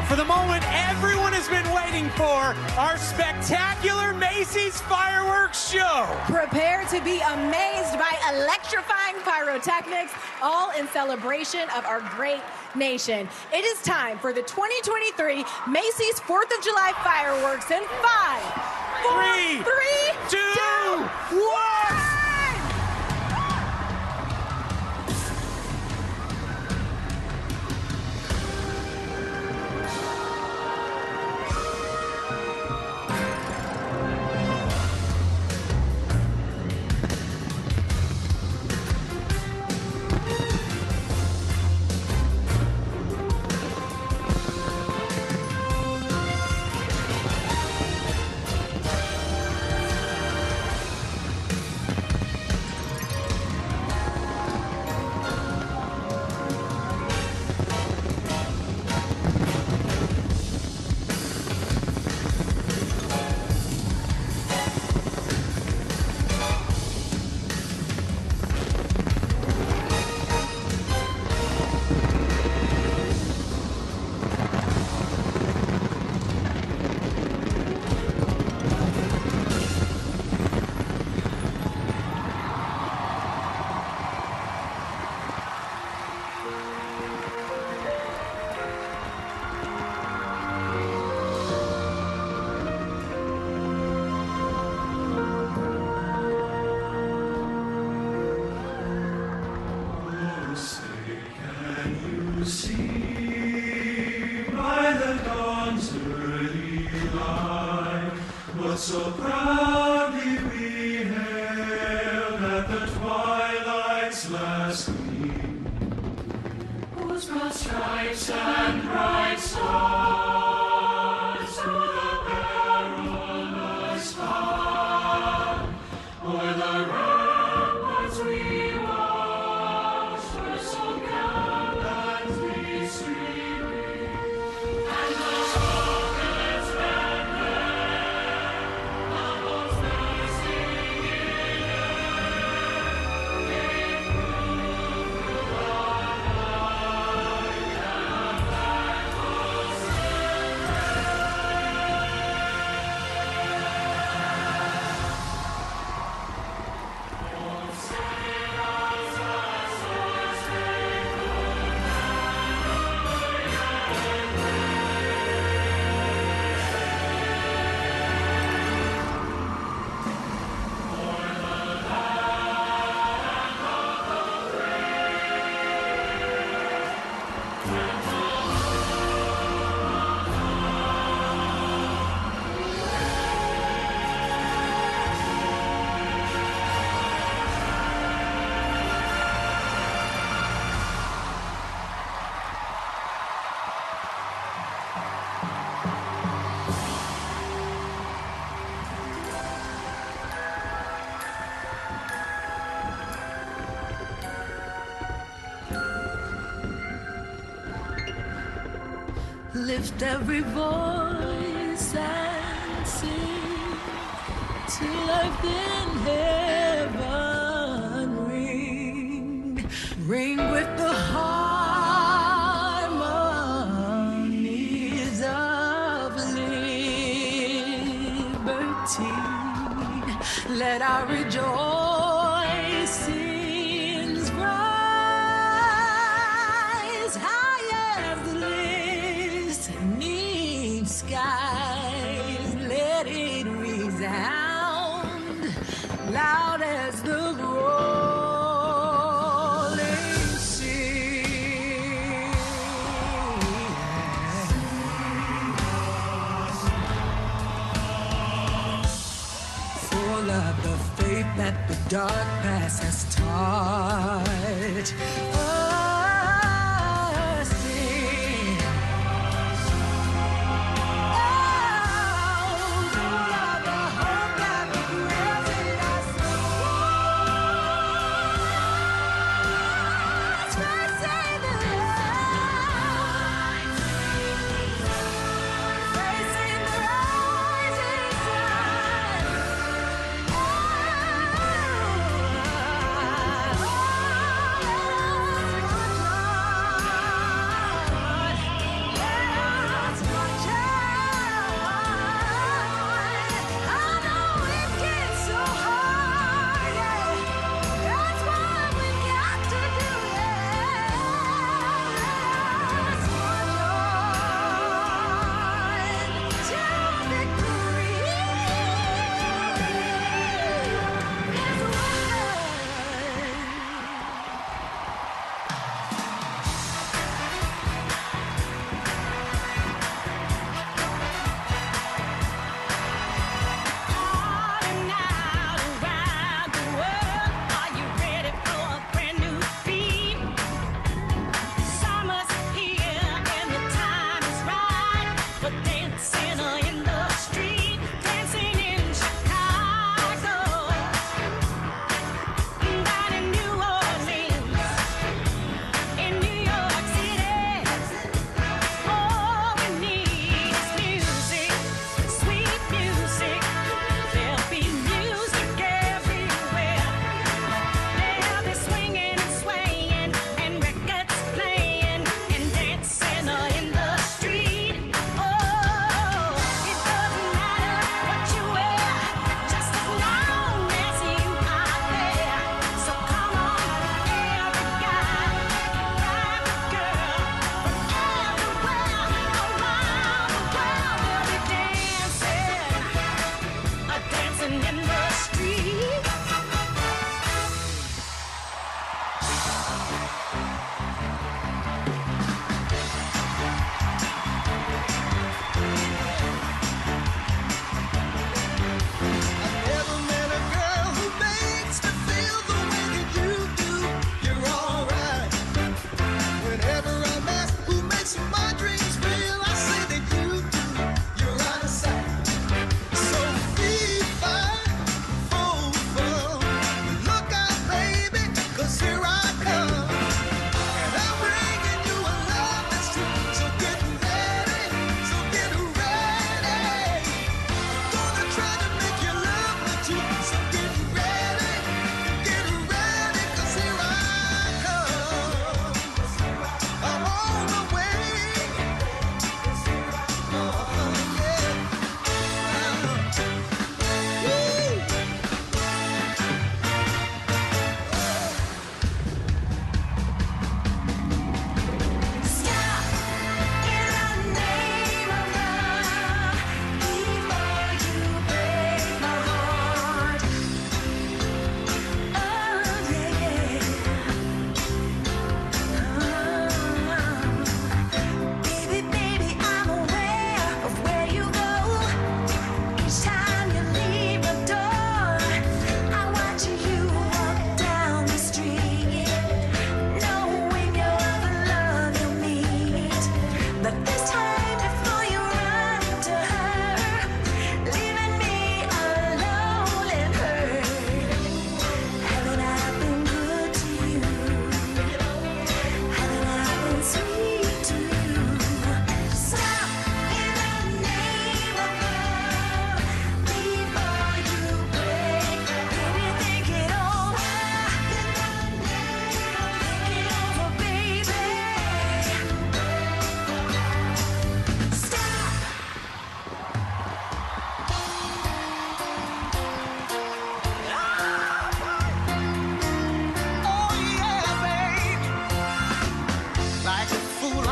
for the moment everyone has been waiting for, our spectacular Macy's Fireworks Show. Prepare to be amazed by electrifying pyrotechnics, all in celebration of our great nation. It is time for the 2023 Macy's 4th of July fireworks in 5, 4, 3, 2, 1. So proudly we hailed at the twilight's last gleam, whose broad stripes and bright stars through the perilous path o'er the ramparts we watched were so gallantly streaming, and the rockets ran Lift every voice and sing till earth in heaven ring, ring with the harmonies of liberty. Let our rejoicings rise high as the listening skies. Let it resound loud as the rolling sea. Full of the faith that the dark past has taught us in. Full of the hope that dwells in our souls. Facing the light, facing the rising sun. Oh,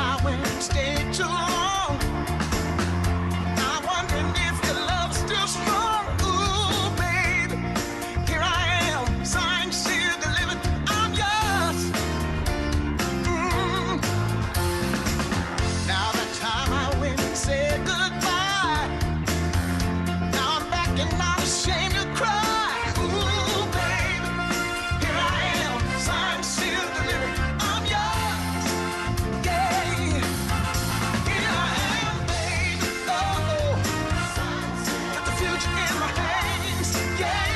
I went and stayed too long. I'm wondering if your love's still strong. Ooh, baby, here I am, signed, sealed, delivered. I'm yours. Now the time I went and said goodbye. Now I'm back and not ashamed to cry. Ooh, baby, here I am, signed, sealed, delivered. I'm yours. Yeah, here I am, baby. Oh, got the future in my hands. Yeah,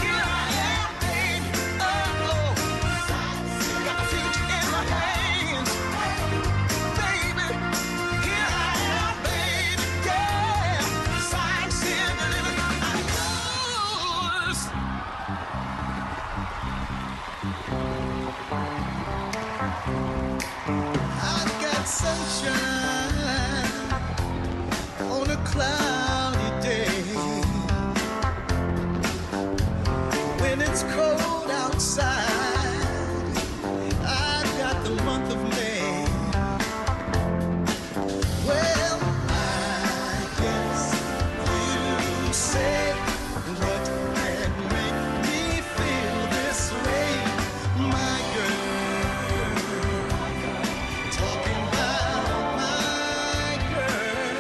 here I am, baby. Oh, got the future in my hands. Baby, here I am, baby. Yeah, signed, sealed, delivered. I'm yours. I got sunshine on a cloudy day. When it's cold outside, I've got the month of May. Well, I guess you say what can make me feel this way, my girl. Talking about my girl.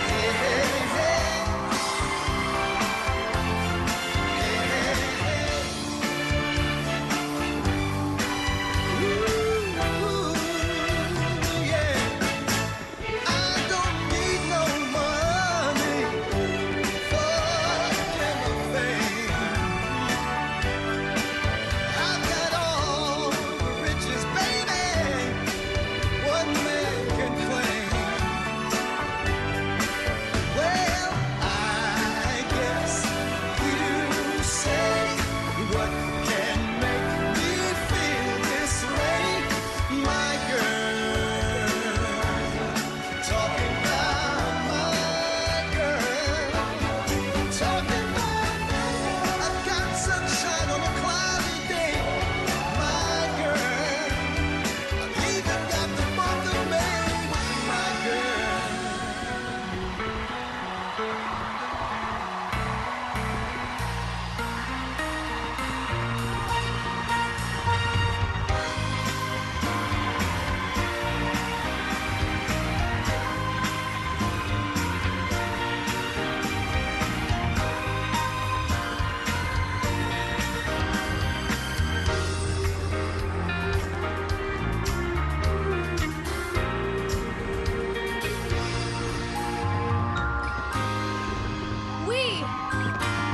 Hey, hey, hey. Hey, hey, hey. Ooh, yeah. I don't need no money for anything. I've got all the riches, baby, one man can claim. Well, I guess you say what can make me feel this way, my girl. Talking about my girl. Talking about I've got sunshine on a cloudy day, my girl. I've even got the month of May, my girl. We,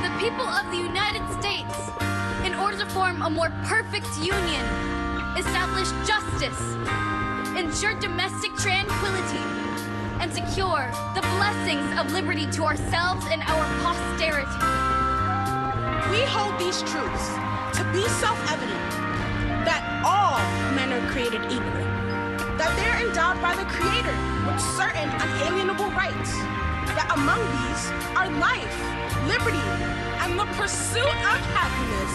the people of the United States, in order to form a more perfect union, establish justice, ensure domestic tranquility, and secure the blessings of liberty to ourselves and our posterity. We hold these truths to be self-evident that all men are created equal, that they're endowed by the Creator with certain unalienable rights, that among these are life, liberty, and the pursuit of happiness.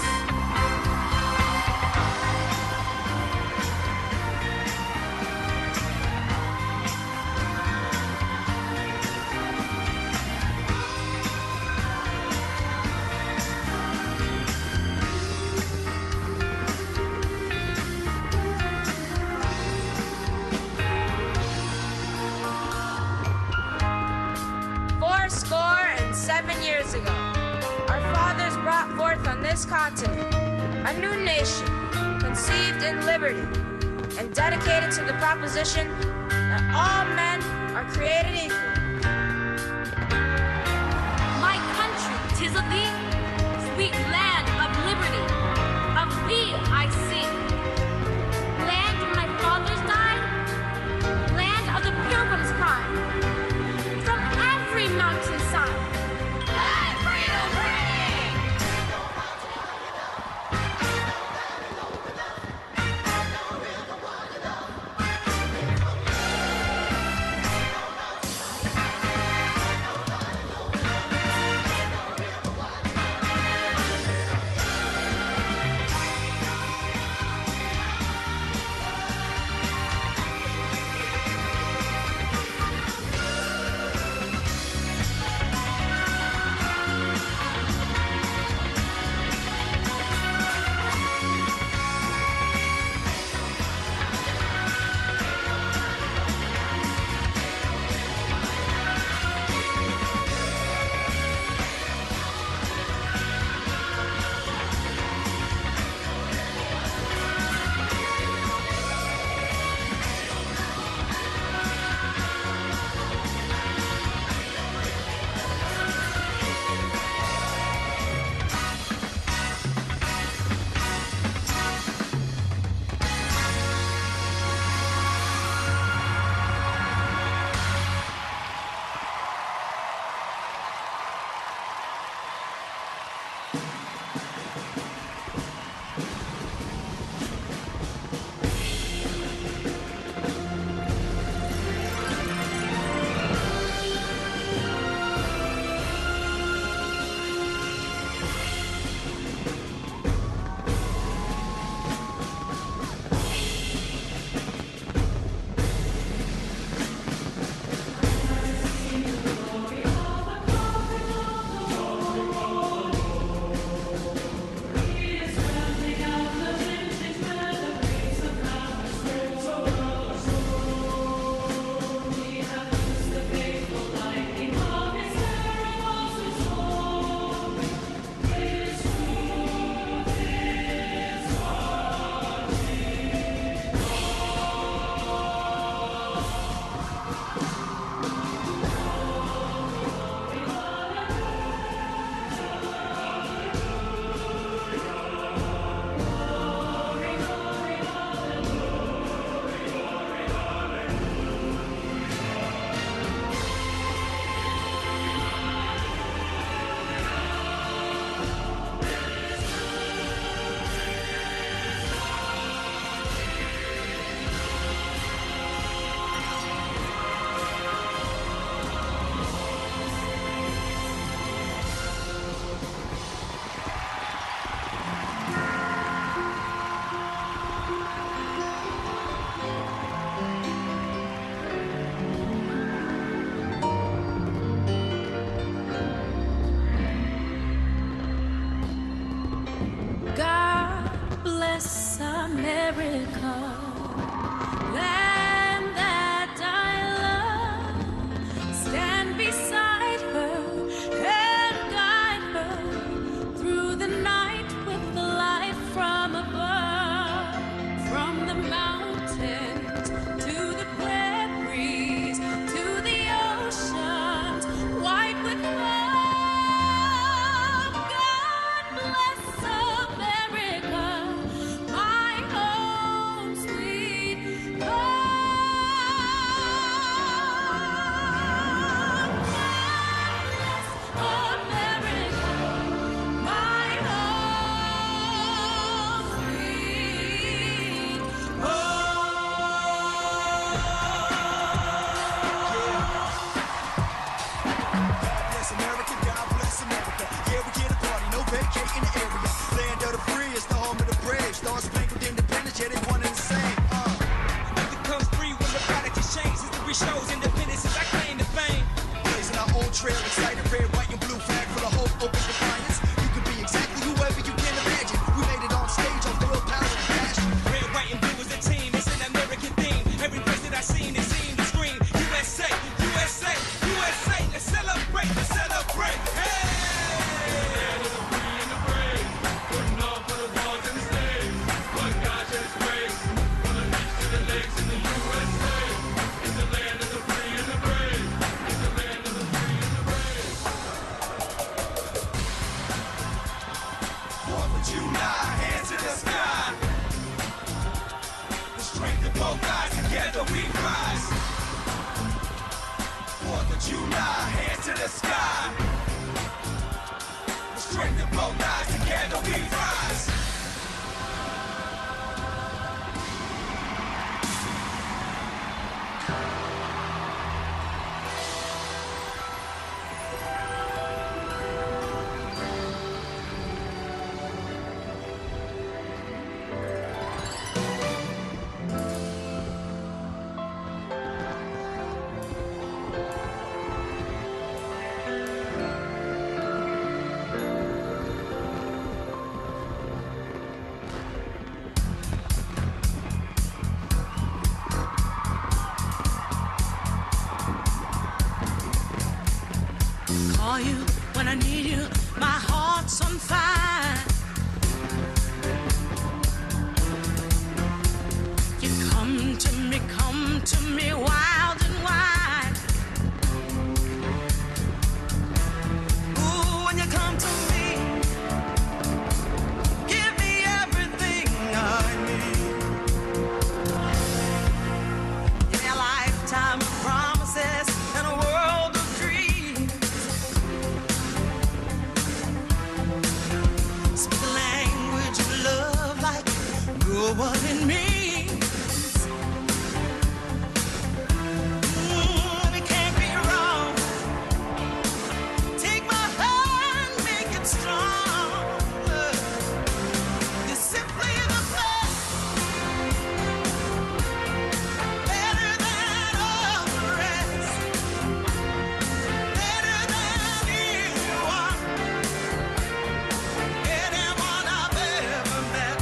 Fourscore and 7 years ago, our fathers brought forth on this continent a new nation, conceived in liberty and dedicated to the proposition that all men are created equal. My country, 'tis of thee, sweet land of liberty, of thee I sing. Land where my fathers died, land of the pilgrim's pride. From every mountainside, let freedom ring! trail, excited, red, white, and blue flag for the hope, open defiance. You can be exactly whoever you can imagine. We made it on stage on real power and passion. Red, white, and blue is a team. It's an American theme. Every place that I seen, it seemed to scream USA, USA, USA. Let's celebrate, let's celebrate. Hey! Together we rise. 4th of July, hands to the sky. The strength of both eyes, together we rise. Call you when I need you, my heart's on fire. You come to me wild and wide. Ooh, when you come to me, give me everything I need. Yeah, lifetime of promises and a world of dreams. Speak the language of love like no one in me. It can't be wrong. Take my hand, make it strong. You're simply the best, better than all the rest, better than anyone I've ever met.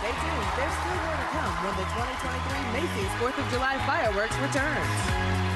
Stay tuned. There's still more to come when the 2023 Macy's 4th of July fireworks returns.